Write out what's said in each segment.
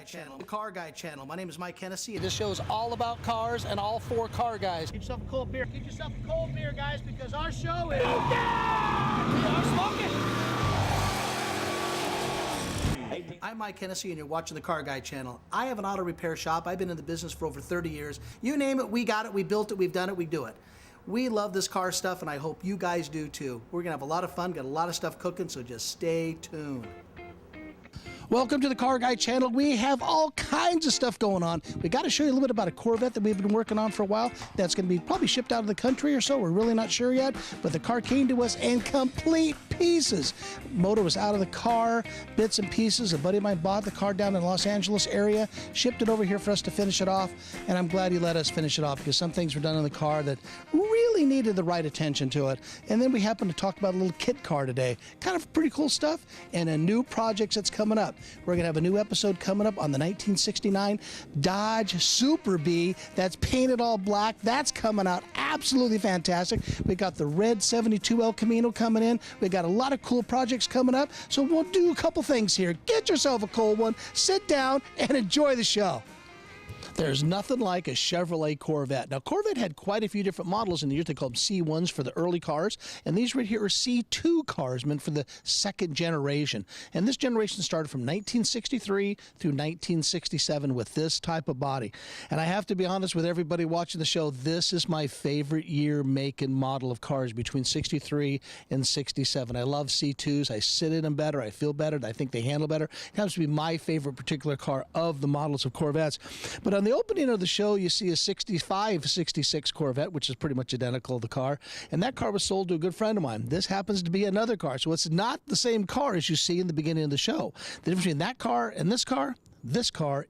Channel, the Car Guy Channel. My name is Mike Hennessy. This show is all about cars and all four car guys. Get yourself a cold beer. Get yourself a cold beer, guys, because our show is... We are smoking! I'm Mike Hennessy, and you're watching the Car Guy Channel. I have an auto repair shop. I've been in the business for over 30 years. You name it, we got it, we built it, we've done it, we do it. We love this car stuff, and I hope you guys do too. We're gonna have a lot of fun, got a lot of stuff cooking, so just stay tuned. Welcome to the Car Guy Channel. We have all kinds of stuff going on. We got to show you a little bit about a Corvette that we've been working on for a while. That's going to be probably shipped out of the country or so. We're really not sure yet, but the car came to us in complete pieces. Motor was out of the car, bits and pieces. A buddy of mine bought the car down in the Los Angeles area, shipped it over here for us to finish it off, and I'm glad he let us finish it off because some things were done in the car that really needed the right attention to it. And then we happened to talk about a little kit car today. Kind of pretty cool stuff and a new project that's coming up. We're going to have a new episode coming up on the 1969 Dodge Super Bee that's painted all black. That's coming out absolutely fantastic. We got the red 72 El Camino coming in. We got a lot of cool projects coming up. So we'll do a couple things here. Get yourself a cold one, sit down, and enjoy the show. There's nothing like a Chevrolet Corvette. Now, Corvette had quite a few different models in the years. They called them C1s for the early cars. And these right here are C2 cars meant for the second generation. And this generation started from 1963 through 1967 with this type of body. And I have to be honest with everybody watching the show, this is my favorite year, make, and model of cars between 63 and 67. I love C2s. I sit in them better. I feel better. I think they handle better. It happens to be my favorite particular car of the models of Corvettes. But on the opening of the show, you see a 65, 66 Corvette, which is pretty much identical to the car. And that car was sold to a good friend of mine. This happens to be another car. So it's not the same car as you see in the beginning of the show. The difference between that car and this car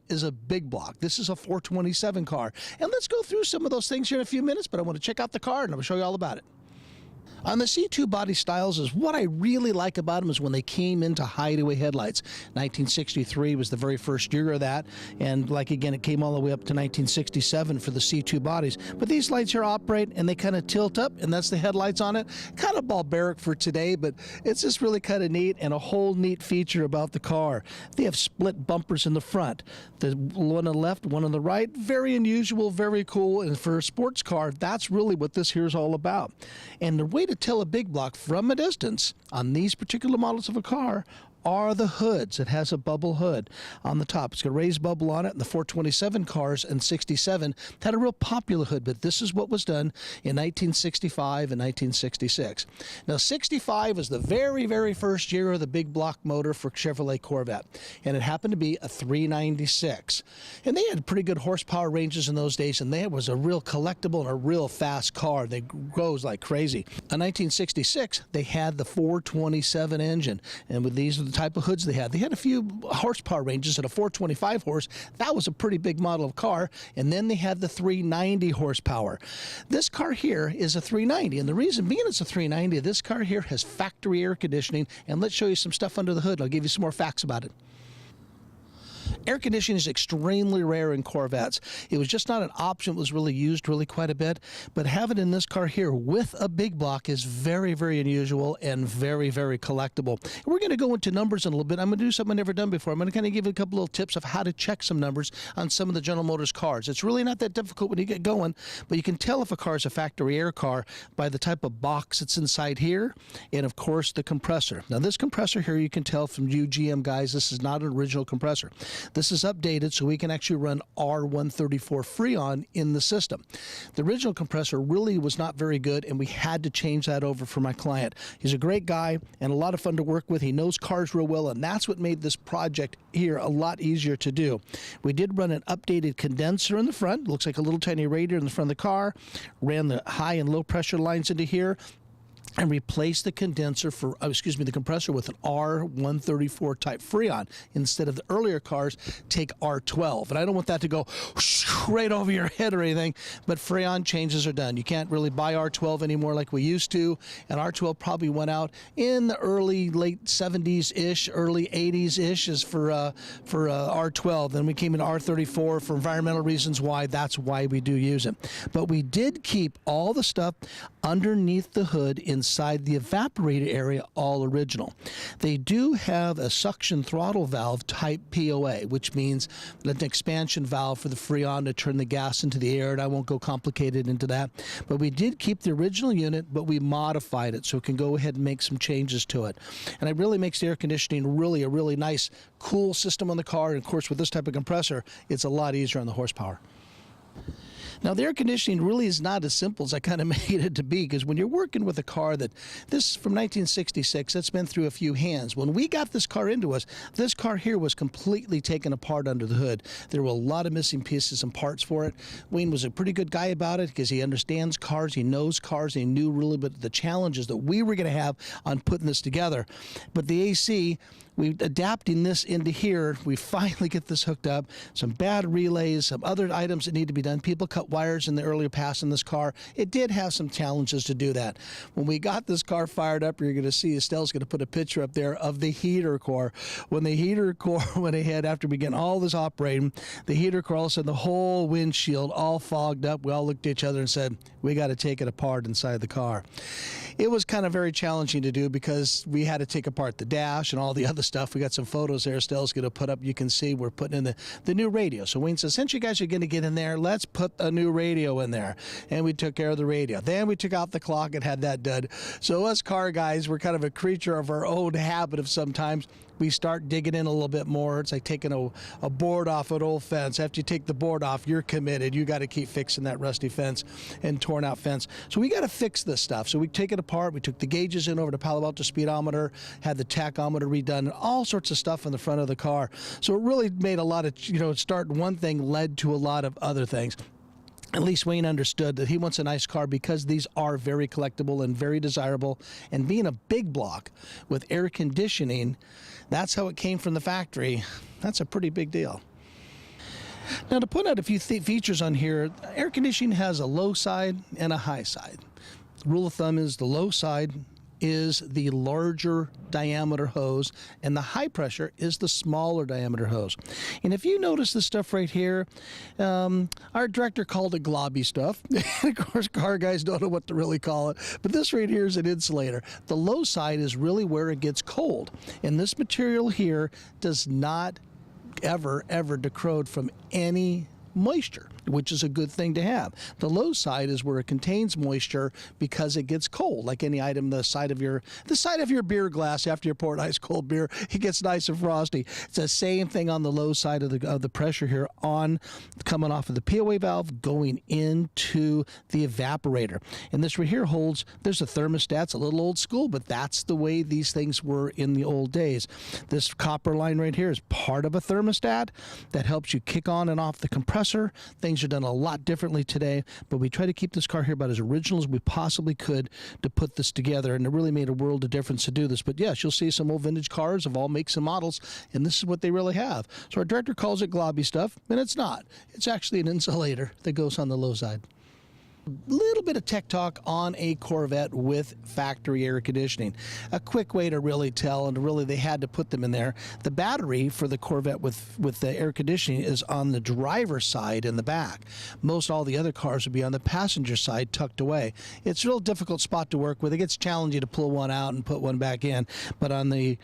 is a big block. This is a 427 car. And let's go through some of those things here in a few minutes, but I want to check out the car and I'm going to show you all about it. On the C2 body styles, is what I really like about them is when they came into hideaway headlights. 1963 was the very first year of that, and like again, it came all the way up to 1967 for the C2 bodies. But these lights here operate and they kind of tilt up, and that's the headlights on it. Kind of barbaric for today, but it's just really kind of neat and a whole neat feature about the car. They have split bumpers in the front. The one on the left, one on the right. Very unusual, very cool, and for a sports car, that's really what this here is all about. And the way to tell a big block from a distance on these particular models of a car are the hoods. It has a bubble hood on the top. It's got a raised bubble on it. And the 427 cars and 67 had a real popular hood, but this is what was done in 1965 and 1966. Now, 65 was the very, very first year of the big block motor for Chevrolet Corvette, and it happened to be a 396. And they had pretty good horsepower ranges in those days, and they was a real collectible and a real fast car. They grows like crazy. In 1966, they had the 427 engine, and with these type of hoods they had a few horsepower ranges at a 425 horse. That was a pretty big model of car. And then they had the 390 horsepower. This car here is a 390, and the reason being it's a 390, this car here has factory air conditioning. And let's show you some stuff under the hood. I'll give you some more facts about it. Air conditioning is extremely rare in Corvettes. It was just not an option. It was really used really quite a bit. But having it in this car here with a big block is very, very unusual and very, very collectible. We're going to go into numbers in a little bit. I'm going to do something I've never done before. I'm going to kind of give you a couple little tips of how to check some numbers on some of the General Motors cars. It's really not that difficult when you get going, but you can tell if a car is a factory air car by the type of box that's inside here and, of course, the compressor. Now, this compressor here, you can tell from you GM guys, this is not an original compressor. This is updated so we can actually run R134 Freon in the system. The original compressor really was not very good, and we had to change that over for my client. He's a great guy and a lot of fun to work with. He knows cars real well, and that's what made this project here a lot easier to do. We did run an updated condenser in the front. Looks like a little tiny radiator in the front of the car. Ran the high and low pressure lines into here, and replace the condenser for, the compressor with an R134 type Freon instead of the earlier cars take R12. And I don't want that to go right over your head or anything, but Freon changes are done. You can't really buy R12 anymore like we used to, and R12 probably went out in the late 70s-ish, early 80s-ish is for R12. Then we came into R34 for environmental reasons why. That's why we do use it. But we did keep all the stuff underneath the hood inside the evaporator area all original. They do have a suction throttle valve type POA, which means an expansion valve for the Freon to turn the gas into the air, and I won't go complicated into that. But we did keep the original unit, but we modified it so it can go ahead and make some changes to it. And it really makes the air conditioning really a really nice, cool system on the car. And of course, with this type of compressor, it's a lot easier on the horsepower. Now, the air conditioning really is not as simple as I kind of made it to be, because when you're working with a car this from 1966, it's been through a few hands. When we got this car into us, this car here was completely taken apart under the hood. There were a lot of missing pieces and parts for it. Wayne was a pretty good guy about it because he understands cars, he knows cars, he knew really about the challenges that we were going to have on putting this together. But the AC, we're adapting this into here. We finally get this hooked up. Some bad relays, some other items that need to be done. People cut wires in the earlier past in this car. It did have some challenges to do that. When we got this car fired up, you're going to see Estelle's going to put a picture up there of the heater core. When the heater core went ahead after we began all this operating, the heater core, all of a sudden the whole windshield all fogged up. We all looked at each other and said, we got to take it apart inside the car. It was kind of very challenging to do because we had to take apart the dash and all the other stuff. We got some photos there Estelle's going to put up. You can see we're putting in the new radio. So Wayne says, since you guys are going to get in there, let's put a new radio in there. And we took care of the radio. Then we took out the clock and had that done. So us car guys, we're kind of a creature of our own habit of sometimes we start digging in a little bit more. It's like taking a board off an old fence. After you take the board off, you're committed. You got to keep fixing that rusty fence and torn out fence. So we got to fix this stuff. So we take it apart. We took the gauges in over to Palo Alto speedometer, had the tachometer redone, all sorts of stuff in the front of the car. So it really made a lot of, starting one thing led to a lot of other things. At least Wayne understood that he wants a nice car because these are very collectible and very desirable. And being a big block with air conditioning, that's how it came from the factory. That's a pretty big deal. Now, to put out a few features on here, air conditioning has a low side and a high side. The rule of thumb is the low side is the larger diameter hose, and the high pressure is the smaller diameter hose. And if you notice this stuff right here, our director called it globby stuff. Of course, car guys don't know what to really call it, but this right here is an insulator. The low side is really where it gets cold, and this material here does not ever decorrode from any moisture, which is a good thing to have. The low side is where it contains moisture because it gets cold, like any item. The side of your beer glass after you pour an ice cold beer, it gets nice and frosty. It's the same thing on the low side of the pressure here on coming off of the POA valve going into the evaporator. And this right here holds, there's a thermostat. It's a little old school, but that's the way these things were in the old days. This copper line right here is part of a thermostat that helps you kick on and off the compressor. Things are done a lot differently today, but we try to keep this car here about as original as we possibly could to put this together, and it really made a world of difference to do this. But yes, you'll see some old vintage cars of all makes and models, and this is what they really have. So our director calls it globby stuff, and it's not. It's actually an insulator that goes on the low side. Little bit of tech talk on a Corvette with factory air conditioning. A quick way to really tell, and really they had to put them in there. The battery for the Corvette with the air conditioning is on the driver's side in the back. Most all the other cars would be on the passenger side tucked away. It's a real difficult spot to work with. It gets challenging to pull one out and put one back in, but on the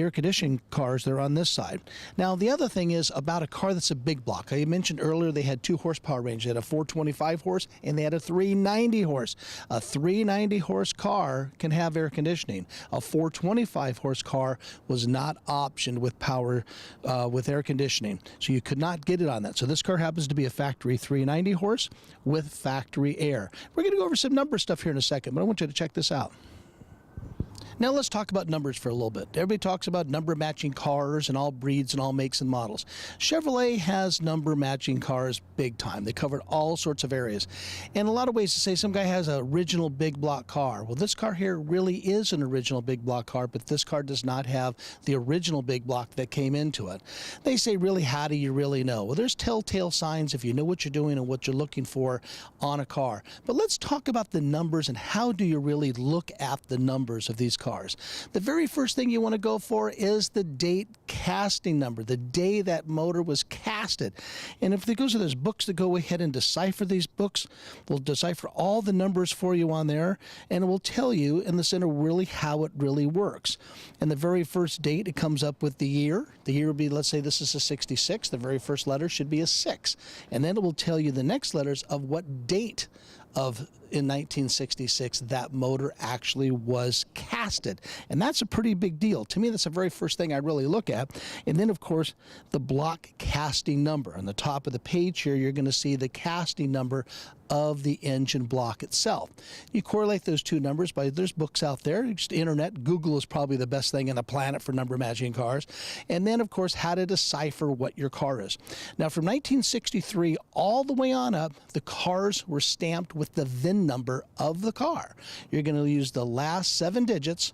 air conditioning cars, they're on this side. Now, the other thing is about a car that's a big block. I mentioned earlier they had 2 horsepower range. They had a 425 horse and they had a 390 horse. A 390 horse car can have air conditioning. A 425 horse car was not optioned with power with air conditioning. So you could not get it on that. So this car happens to be a factory 390 horse with factory air. We're going to go over some number stuff here in a second, but I want you to check this out. Now let's talk about numbers for a little bit. Everybody talks about number matching cars and all breeds and all makes and models. Chevrolet has number matching cars big time. They covered all sorts of areas. And a lot of ways to say some guy has an original big block car. Well, this car here really is an original big block car, but this car does not have the original big block that came into it. They say, really, how do you really know? Well, there's telltale signs if you know what you're doing and what you're looking for on a car. But let's talk about the numbers and how do you really look at the numbers of these cars. The very first thing you want to go for is the date casting number, the day that motor was casted. And if it goes to those books that go ahead and decipher these books, will decipher all the numbers for you on there, and it will tell you in the center really how it really works. And the very first date, it comes up with the year. The year would be, let's say this is a 66, the very first letter should be a 6. And then it will tell you the next letters of what date in 1966 that motor actually was casted. And that's a pretty big deal. To me, that's the very first thing I really look at. And then, of course, the block casting number. On the top of the page here, you're going to see the casting number of the engine block itself. You correlate those two numbers by, there's books out there, just the internet. Google is probably the best thing on the planet for number matching cars. And then, of course, how to decipher what your car is. Now, from 1963 all the way on up, the cars were stamped with the VIN number of the car. You're going to use the last 7 digits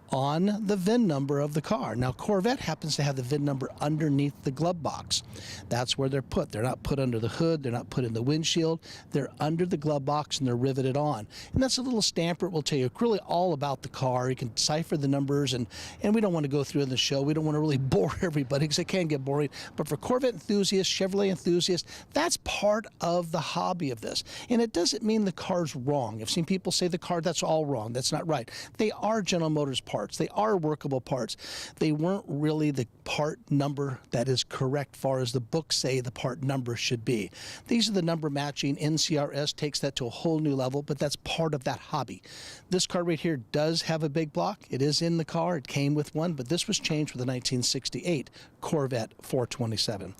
on the VIN number of the car. Now, Corvette happens to have the VIN number underneath the glove box. That's where they're put. They're not put under the hood. They're not put in the windshield. They're under the glove box and they're riveted on. And that's a little stamper. It will tell you really all about the car. You can decipher the numbers, and we don't want to go through in the show. We don't want to really bore everybody because it can get boring. But for Corvette enthusiasts, Chevrolet enthusiasts, that's part of the hobby of this. And it doesn't mean the car's wrong. I've seen people say the car, that's all wrong. That's not right. They are General Motors parts. They are workable parts. They weren't really the part number that is correct far as the books say the part number should be. These are the number matching. NCRS takes that to a whole new level, but that's part of that hobby. This car right here does have a big block. It is in the car. It came with one, but this was changed for the 1968 Corvette 427.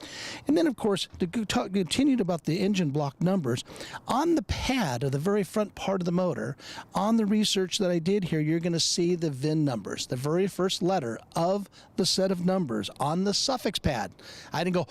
And then, of course, to continue about the engine block numbers, on the pad of the very front part of the motor, on the research that I did here, you're going to see the VIN numbers, the very first letter of the set of numbers on the suffix pad. I didn't go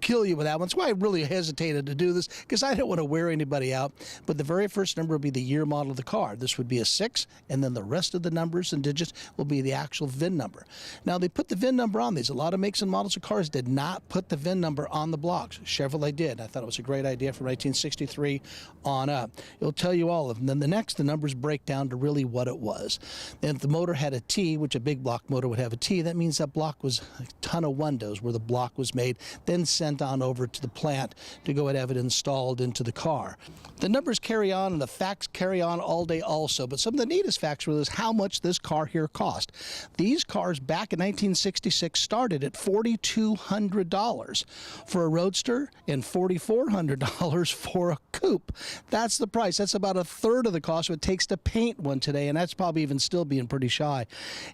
kill you with that one. That's why I really hesitated to do this, because I didn't want to wear anybody out. But the very first number will be the year model of the car. This would be a 6, and then the rest of the numbers and digits will be the actual VIN number. Now, they put the VIN number on these. A lot of makes and models of cars did not put the VIN number on the blocks. Chevrolet did. I thought it was a great idea from 1963 on up. It'll tell you all of them. Then the numbers break down to really what it was. And if the motor had a T, which a big block motor would have a T, that means that block was a ton of windows where the block was made, then sent on over to the plant to go and have it installed into the car. The numbers carry on and the facts carry on all day also, but some of the neatest facts really is how much this car here cost. These cars back in 1966 started at $4,200 for a Roadster and $4,400 for a coupe. That's the price. That's about a third of the cost of it takes to paint one today, and that's probably even still being pretty shy.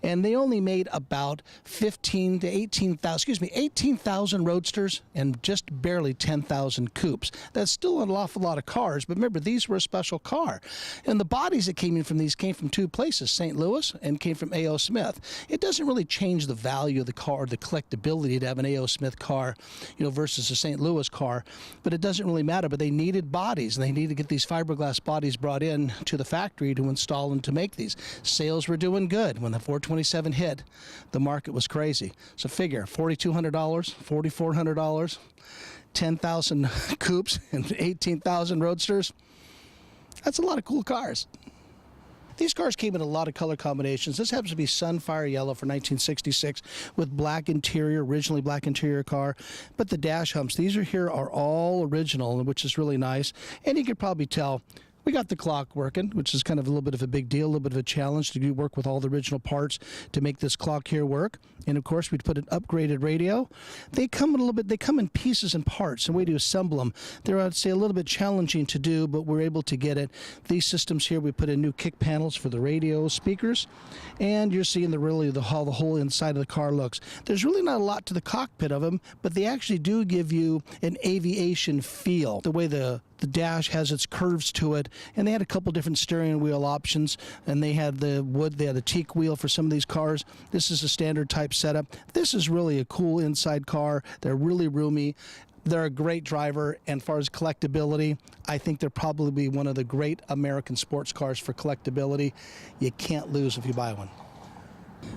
And they only made about 18,000 Roadsters and just barely 10,000 coupes. That's still an awful lot of cars, but remember, these were a special car. And the bodies that came in from these came from two places, St. Louis and came from A.O. Smith. It doesn't really change the value of the car, the collectability to have an A.O. Smith car, versus a St. Louis car, but it doesn't really matter. But they needed bodies, and they needed to get these fiberglass bodies brought in to the factory to install and to make these. Sales were doing good. When the 427 hit, the market was crazy. So figure $4,200, $4,400, 10,000 coupes and 18,000 Roadsters. That's a lot of cool cars. These cars came in a lot of color combinations. This happens to be Sunfire Yellow for 1966 with black interior, originally black interior car. But the dash humps, these are all original, which is really nice. And you could probably tell we got the clock working, which is kind of a little bit of a big deal, a little bit of a challenge to work with all the original parts to make this clock here work. And of course, we'd put an upgraded radio. They come in pieces and parts, and we do assemble them. They're, I'd say, a little bit challenging to do, but we're able to get it. These systems here, we put in new kick panels for the radio speakers, and you're seeing how the whole inside of the car looks. There's really not a lot to the cockpit of them, but they actually do give you an aviation feel. The way the The dash has its curves to it, and they had a couple different steering wheel options, and they had the wood, they had a teak wheel for some of these cars. This is a standard type setup. This is really a cool inside car. They're really roomy. They're a great driver, and as far as collectability, I think they're probably one of the great American sports cars for collectability. You can't lose if you buy one.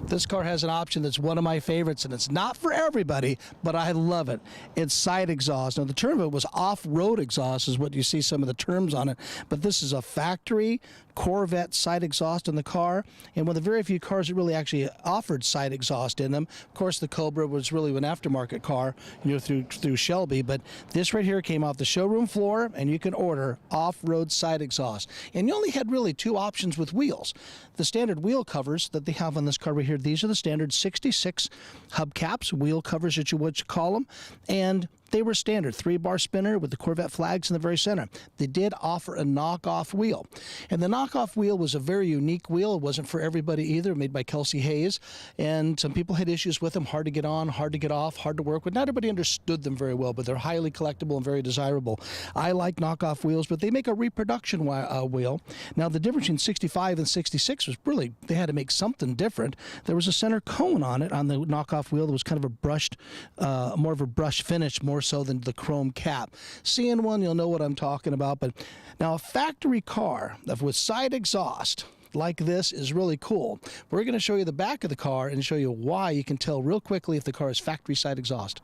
This car has an option that's one of my favorites, and it's not for everybody, but I love it. It's side exhaust. Now, the term of it was off-road exhaust is what you see some of the terms on it, but this is a factory Corvette side exhaust in the car, and one of the very few cars that really actually offered side exhaust in them. Of course, the Cobra was really an aftermarket car, through Shelby, but this right here came off the showroom floor, and you can order off-road side exhaust. And you only had really two options with wheels. The standard wheel covers that they have on this car right here, these are the standard 66 hubcaps, wheel covers that you would call them, and they were standard 3-bar spinner with the Corvette flags in the very center. They did offer a knockoff wheel, and the knockoff wheel was a very unique wheel. It wasn't for everybody either, made by Kelsey Hayes, and some people had issues with them, hard to get on, hard to get off, hard to work with. Not everybody understood them very well, but they're highly collectible and very desirable. I like knockoff wheels, but they make a reproduction wheel. Now, the difference between 65 and 66 was really, they had to make something different. There was a center cone on it, on the knockoff wheel, that was kind of a brushed, more of a brush finish, more so than the chrome cap. Seeing one, you'll know what I'm talking about. But now, a factory car with side exhaust like this is really cool. We're going to show you the back of the car and show you why you can tell real quickly if the car is factory side exhaust.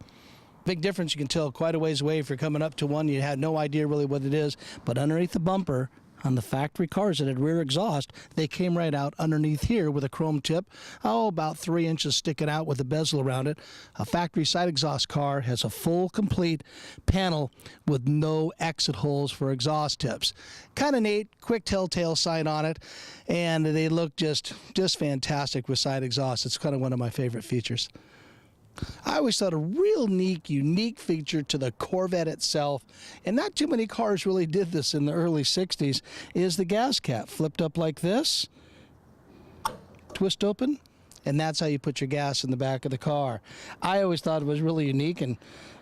Big difference. You can tell quite a ways away if you're coming up to one. You had no idea really what it is, but underneath the bumper on the factory cars that had rear exhaust, they came right out underneath here with a chrome tip, about 3 inches sticking out with a bezel around it. A factory side exhaust car has a full, complete panel with no exit holes for exhaust tips. Kind of neat, quick telltale sign on it, and they look just fantastic with side exhaust. It's kind of one of my favorite features. I always thought a real neat, unique feature to the Corvette itself, and not too many cars really did this in the early 60s, is the gas cap. Flipped up like this, twist open, and that's how you put your gas in the back of the car. I always thought it was really unique, and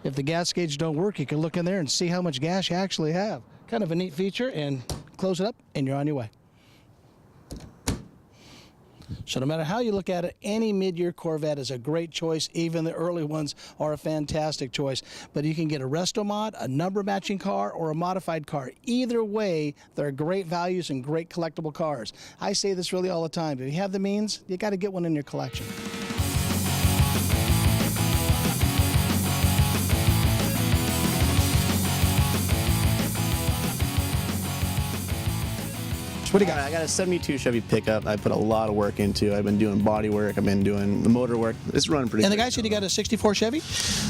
if the gas gauge don't work, you can look in there and see how much gas you actually have. Kind of a neat feature, and close it up, and you're on your way. So no matter how you look at it, any mid-year Corvette is a great choice. Even the early ones are a fantastic choice. But you can get a resto mod, a number matching car, or a modified car. Either way, they're great values and great collectible cars. I say this really all the time. If you have the means, you got to get one in your collection. What do you got? I got a 72 Chevy pickup. I put a lot of work into. I've been doing body work. I've been doing the motor work. It's running pretty good. And the guy said you got a 64 Chevy?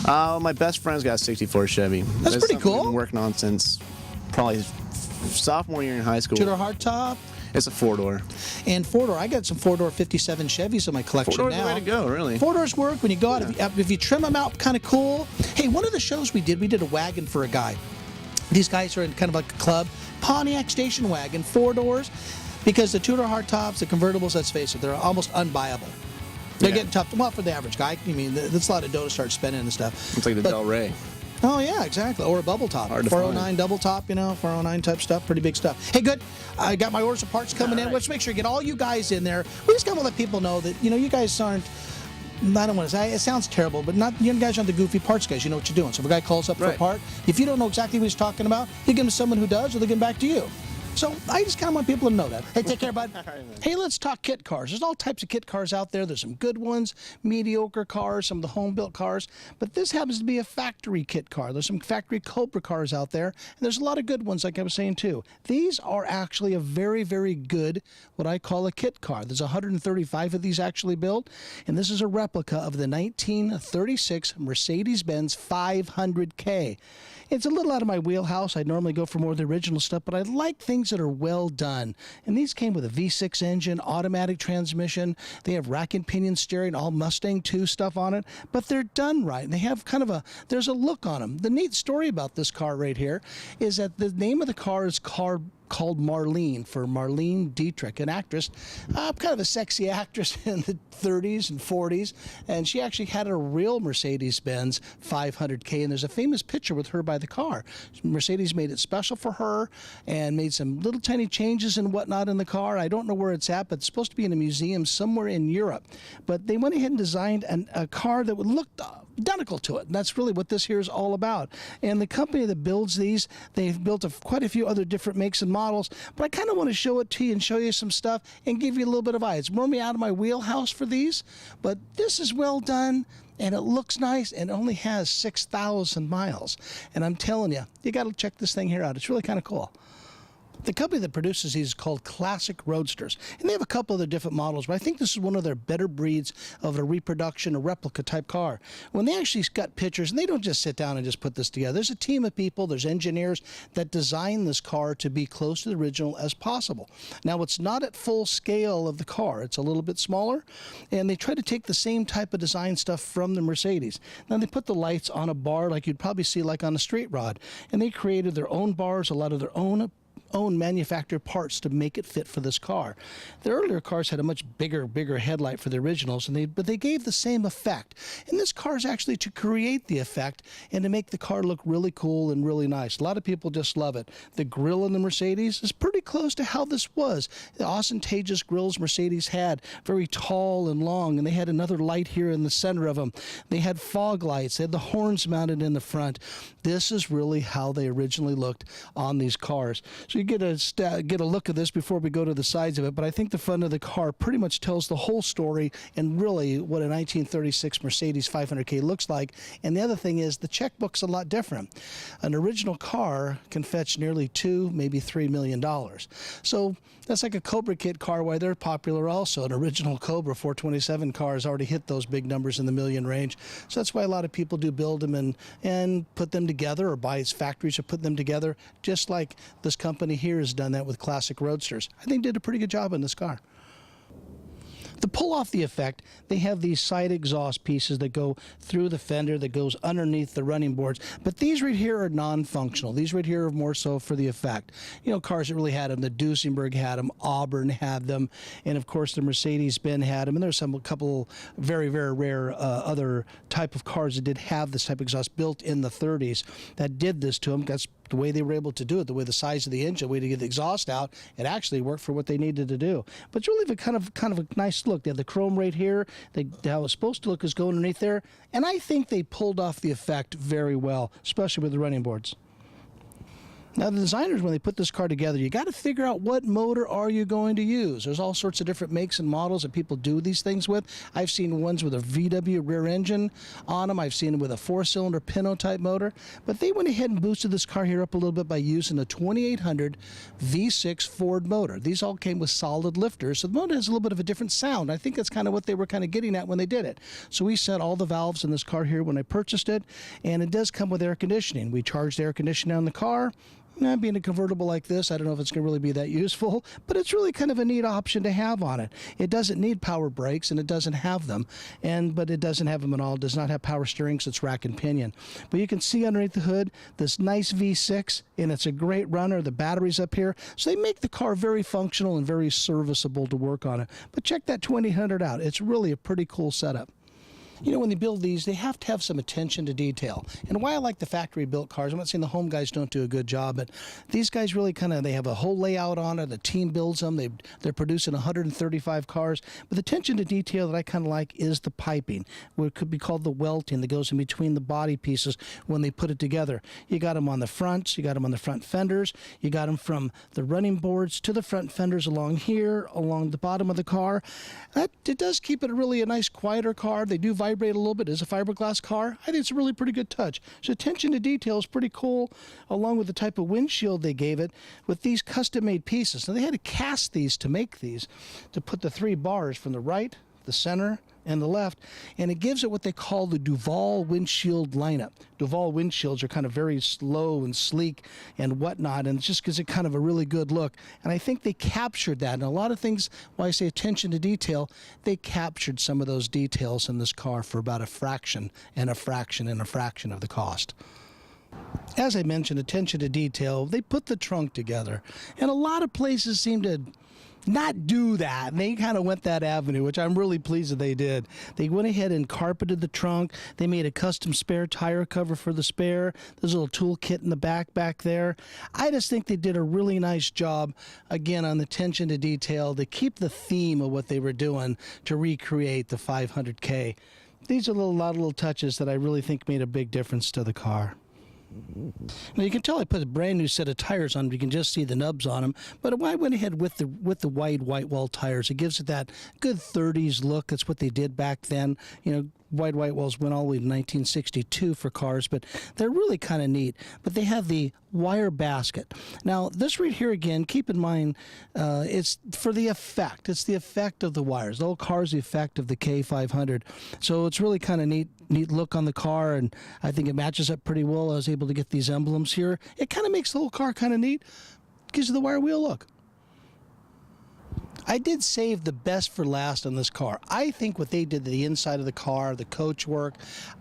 My best friend's got a 64 Chevy. That's pretty cool. I've been working on since probably sophomore year in high school. Two-door hardtop? It's a 4-door. And 4-door. I got some 4-door 57 Chevys in my collection 4-door's now. the way to go, really. 4-doors work when you go out. If you trim them out, kind of cool. Hey, one of the shows we did a wagon for a guy. These guys are in kind of like a club. Pontiac station wagon, 4 doors. Because the two-door hardtops, the convertibles, let's face it, they're almost unbuyable. They're getting tough. Well, for the average guy, I mean, that's a lot of dough to start spending and stuff. It's like the Del Rey. Oh, yeah, exactly. Or a bubble top. 409 double top, 409 type stuff. Pretty big stuff. Hey, good. I got my orders of parts coming in. Let's make sure to get all you guys in there. We just got to let people know that, you guys aren't, I don't want to say, it sounds terrible, but you guys aren't the goofy parts guys. You know what you're doing. So if a guy calls up for a part, if you don't know exactly what he's talking about, you give him to someone who does, or they give him back to you. So I just kind of want people to know that. Hey, take care, bud. Hey, let's talk kit cars. There's all types of kit cars out there. There's some good ones, mediocre cars, some of the home-built cars. But this happens to be a factory kit car. There's some factory Cobra cars out there. And there's a lot of good ones, like I was saying, too. These are actually a very, very good, what I call a kit car. There's 135 of these actually built. And this is a replica of the 1936 Mercedes-Benz 500K. It's a little out of my wheelhouse. I normally go for more of the original stuff, but I like things that are well done. And these came with a V6 engine, automatic transmission. They have rack and pinion steering, all Mustang 2 stuff on it, but they're done right. And they have kind of there's a look on them. The neat story about this car right here is that the name of the car is called Marlene, for Marlene Dietrich, an actress, kind of a sexy actress in the 30s and 40s, and she actually had a real Mercedes-Benz 500K, and there's a famous picture with her by the car. Mercedes made it special for her and made some little tiny changes and whatnot in the car. I don't know where it's at, but it's supposed to be in a museum somewhere in Europe. But they went ahead and designed a car that would look identical to it. And that's really what this here is all about. And the company that builds these, they've built quite a few other different makes and models, but I kind of want to show it to you and show you some stuff and give you a little bit of eye. It's more me out of my wheelhouse for these, but this is well done. And it looks nice, and it only has 6,000 miles. And I'm telling you, you got to check this thing here out. It's really kind of cool. The company that produces these is called Classic Roadsters, and they have a couple of their different models, but I think this is one of their better breeds of a reproduction, a replica type car. When they actually got pictures, and they don't just sit down and just put this together. There's a team of people, there's engineers that design this car to be close to the original as possible. Now, it's not at full scale of the car. It's a little bit smaller, and they try to take the same type of design stuff from the Mercedes. Now, they put the lights on a bar like you'd probably see like on a street rod, and they created their own bars, a lot of their own manufactured parts to make it fit for this car. The earlier cars had a much bigger headlight for the originals, but they gave the same effect. And this car is actually to create the effect and to make the car look really cool and really nice. A lot of people just love it. The grille in the Mercedes is pretty close to how this was. The ostentatious grills Mercedes had, very tall and long, and they had another light here in the center of them. They had fog lights. They had the horns mounted in the front. This is really how they originally looked on these cars. So you get a look at this before we go to the sides of it, but I think the front of the car pretty much tells the whole story and really what a 1936 Mercedes 500K looks like. And the other thing is the checkbook's a lot different. An original car can fetch nearly $2, maybe $3 million. So that's like a Cobra kit car, why they're popular also. An original Cobra 427 car has already hit those big numbers in the million range. So that's why a lot of people do build them and put them together, or buy factories or put them together, just like this company here has done that with Classic Roadsters. I think did a pretty good job in this car. To pull off the effect, they have these side exhaust pieces that go through the fender, that goes underneath the running boards. But these right here are non-functional. These right here are more so for the effect. You know, cars that really had them. The Duesenberg had them, Auburn had them, and of course the Mercedes-Benz had them. And there's a couple very, very rare other type of cars that did have this type of exhaust built in the 30s that did this to them. That's the way they were able to do it, the way the size of the engine, the way to get the exhaust out, it actually worked for what they needed to do. But it's really kind of a nice look. They have the chrome right here. How it's supposed to look is going underneath there. And I think they pulled off the effect very well, especially with the running boards. Now, the designers, when they put this car together, you got to figure out what motor are you going to use. There's all sorts of different makes and models that people do these things with. I've seen ones with a VW rear engine on them. I've seen them with a 4-cylinder Pinto type motor. But they went ahead and boosted this car here up a little bit by using a 2800 V6 Ford motor. These all came with solid lifters, so the motor has a little bit of a different sound. I think that's kind of what they were kind of getting at when they did it. So we set all the valves in this car here when I purchased it, and it does come with air conditioning. We charged air conditioning on the car. Now, being a convertible like this, I don't know if it's going to really be that useful, but it's really kind of a neat option to have on it. It doesn't need power brakes, and it doesn't have them, but it doesn't have them at all. It does not have power steering, so it's rack and pinion. But you can see underneath the hood this nice V6, and it's a great runner. The battery's up here, so they make the car very functional and very serviceable to work on it. But check that 2800 out. It's really a pretty cool setup. You know, when they build these, they have to have some attention to detail. And why I like the factory-built cars, I'm not saying the home guys don't do a good job, but these guys really they have a whole layout on it. The team builds them. They're producing 135 cars. But the attention to detail that I kind of like is the piping, what could be called the welting that goes in between the body pieces when they put it together. You got them on the fronts. You got them on the front fenders. You got them from the running boards to the front fenders along here, along the bottom of the car. It does keep it really a nice, quieter car. They do vibrate a little bit. It's a fiberglass car. I think it's a really pretty good touch. So attention to detail is pretty cool, along with the type of windshield they gave it with these custom-made pieces. Now, they had to cast these to make these, to put the 3 bars from the right, the center, and the left, and it gives it what they call the Duval windshield lineup. Duval windshields are kind of very slow and sleek and whatnot, and it just gives it kind of a really good look. And I think they captured that. And a lot of things, when I say attention to detail, they captured some of those details in this car for about a fraction and a fraction and a fraction of the cost. As I mentioned, attention to detail. They put the trunk together, and a lot of places seem to not do that. And they kind of went that avenue, which I'm really pleased that they did. They went ahead and carpeted the trunk. They made a custom spare tire cover for the spare. There's a little tool kit in the back there. I just think they did a really nice job, again, on the attention to detail to keep the theme of what they were doing to recreate the 500K. These are a lot of little touches that I really think made a big difference to the car. Now you can tell I put a brand new set of tires on. You can just see the nubs on them. But I went ahead with the wide white wall tires. It gives it that good 30s look. That's what they did back then. You know, wide white walls went all the way to 1962 for cars, but they're really kind of neat. But they have the wire basket. Now this right here again, keep in mind, it's for the effect. It's the effect of the wires. The whole car is the effect of the K500. So it's really kind of neat look on the car, and I think it matches up pretty well. I was able to get these emblems here. It kind of makes the whole car kind of neat. Gives you the wire wheel look. I did save the best for last on this car. I think what they did to the inside of the car, the coach work,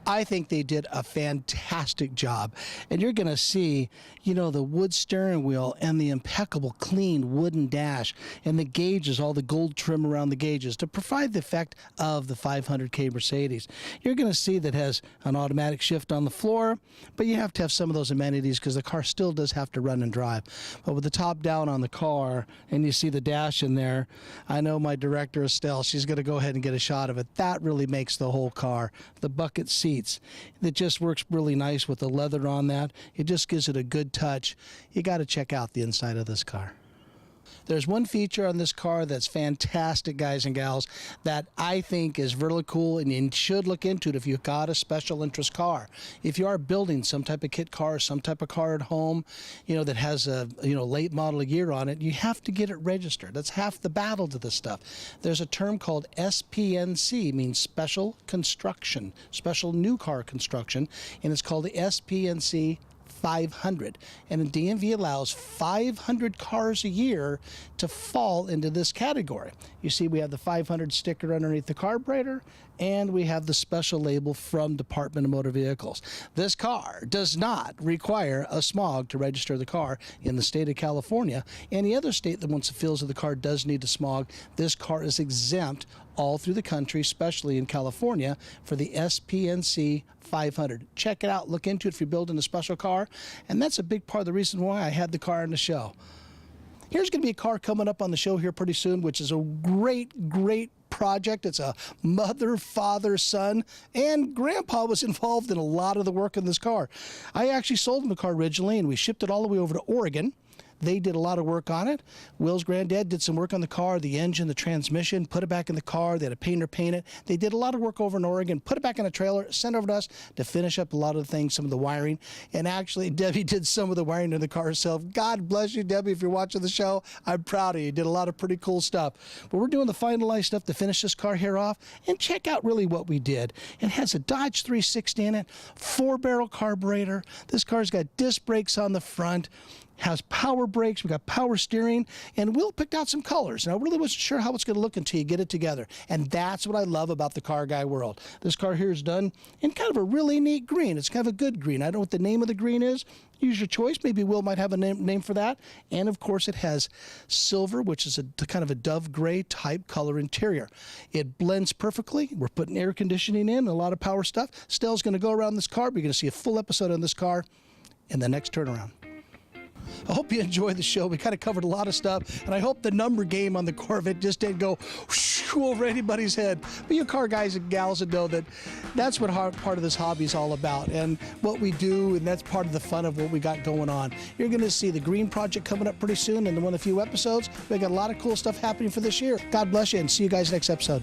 I think they did a fantastic job. And you're going to see, you know, the wood steering wheel and the impeccable clean wooden dash and the gauges, all the gold trim around the gauges to provide the effect of the 500K Mercedes. You're going to see that has an automatic shift on the floor, but you have to have some of those amenities because the car still does have to run and drive. But with the top down on the car and you see the dash in there, I know my director, Estelle, she's going to go ahead and get a shot of it. That really makes the whole car. The bucket seats, it just works really nice with the leather on that. It just gives it a good touch. You got to check out the inside of this car. There's one feature on this car that's fantastic, guys and gals, that I think is really cool, and you should look into it if you've got a special interest car. If you are building some type of kit car, some type of car at home, you know, that has a late model year on it, you have to get it registered. That's half the battle to this stuff. There's a term called SPNC, means special construction, special new car construction, and it's called the SPNC 500, and the DMV allows 500 cars a year to fall into this category. You see we have the 500 sticker underneath the carburetor, and we have the special label from Department of Motor Vehicles. This car does not require a smog to register the car in the state of California. Any other state that wants to feels that the car does need a smog, this car is exempt all through the country, especially in California, for the SPNC 500. Check it out, look into it if you're building a special car, and that's a big part of the reason why I had the car in the show. Here's going to be a car coming up on the show here pretty soon, which is a great project. It's a mother, father, son, and grandpa was involved in a lot of the work in this car. I actually sold him the car originally, and we shipped it all the way over to Oregon. They did a lot of work on it. Will's granddad did some work on the car, the engine, the transmission, put it back in the car. They had a painter paint it. They did a lot of work over in Oregon, put it back in a trailer, sent it over to us to finish up a lot of the things, some of the wiring. And actually, Debbie did some of the wiring in the car herself. God bless you, Debbie, if you're watching the show. I'm proud of you. You did a lot of pretty cool stuff. But we're doing the finalized stuff to finish this car here off. And check out really what we did. It has a Dodge 360 in it, 4-barrel carburetor. This car's got disc brakes on the front, has power brakes, we got power steering, and Will picked out some colors. And I really wasn't sure how it's going to look until you get it together. And that's what I love about the car guy world. This car here is done in kind of a really neat green. It's kind of a good green. I don't know what the name of the green is. Use your choice. Maybe Will might have a name for that. And of course it has silver, which is a kind of a dove gray type color interior. It blends perfectly. We're putting air conditioning in, a lot of power stuff. Stell's going to go around this car, but you're going to see a full episode on this car in the next turnaround. I hope you enjoyed the show. We kind of covered a lot of stuff, and I hope the number game on the Corvette just didn't go over anybody's head. But you car guys and gals that know that that's what part of this hobby is all about, and what we do, and that's part of the fun of what we got going on. You're going to see the Green Project coming up pretty soon in one of the few episodes. We got a lot of cool stuff happening for this year. God bless you, and see you guys next episode.